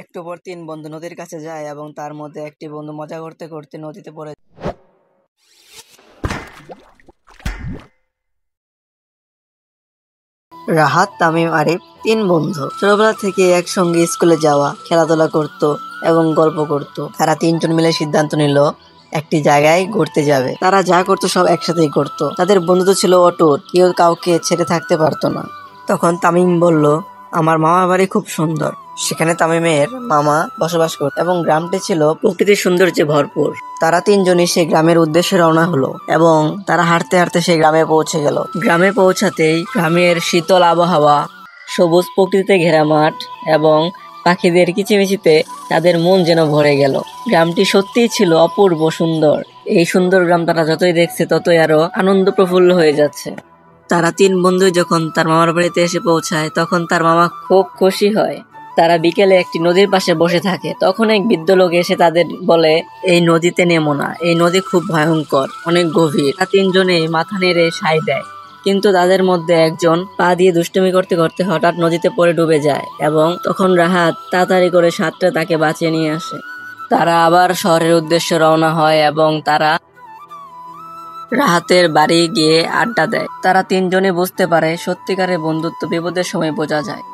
একটু পর তিন বন্ধু নদীর কাছে যায় এবং তার মধ্যে একটি বন্ধু মজা করতে করতে নদীতে পড়ে যায়। রাহাত, তামিম, আরিফ তিন বন্ধু ছোটবেলা থেকে একসঙ্গে স্কুলে যাওয়া, খেলাধুলা করত এবং গল্প করত। তারা তিনজন মিলে সিদ্ধান্ত নিল একটি জায়গায় ঘুরতে যাবে। তারা যা করতো সব একসাথেই করত। তাদের বন্ধুত্ব ছিল অটুট, কেউ কাউকে ছেড়ে থাকতে পারতো না। তখন তামিম বলল, আমার মামার বাড়ি খুব সুন্দর। সেখানে তামিমের মামা বসবাস করত এবং গ্রামটি ছিল প্রকৃতির সৌন্দর্যে ভরপুর। তারা তিনজনই সেই গ্রামের উদ্দেশ্যে রওনা হলো এবং তারা হাঁটতে হাঁটতে সেই গ্রামে পৌঁছে গেল। গ্রামে পৌঁছাতেই গ্রামের শীতল আবহাওয়া, সবুজ প্রকৃতিতে ঘেরা মাঠ এবং পাখিদের কিচিমিচিতে তাদের মন যেন ভরে গেল। গ্রামটি সত্যিই ছিল অপূর্ব সুন্দর। এই সুন্দর গ্রাম তারা যতই দেখছে ততই আরো আনন্দ প্রফুল্ল হয়ে যাচ্ছে। তারা তিন বন্ধু যখন তার মামার বাড়িতে এসে পৌঁছায় তখন তার মামা খুব খুশি হয়। তারা বিকেলে একটি নদীর পাশে বসে থাকে। তখন এক বৃদ্ধ লোক এসে তাদের বলে, এই নদীতে নেমো না, এই নদী খুব ভয়ঙ্কর, অনেক গভীর। তারা তিনজনে মাথা নেড়ে সায় দেয়, কিন্তু তাদের মধ্যে একজন পা দিয়ে দুষ্টুমি করতে করতে হঠাৎ নদীতে পড়ে ডুবে যায় এবং তখন রাহাত তাড়াতাড়ি করে সাঁতরে তাকে বাঁচিয়ে নিয়ে আসে। তারা আবার শহরের উদ্দেশ্যে রওনা হয় এবং তারা রাহাতের বাড়ি গিয়ে আড্ডা দেয়। তারা তিনজনই বুঝতে পারে সত্যিকারের বন্ধুত্ব বিপদের সময় বোঝা যায়।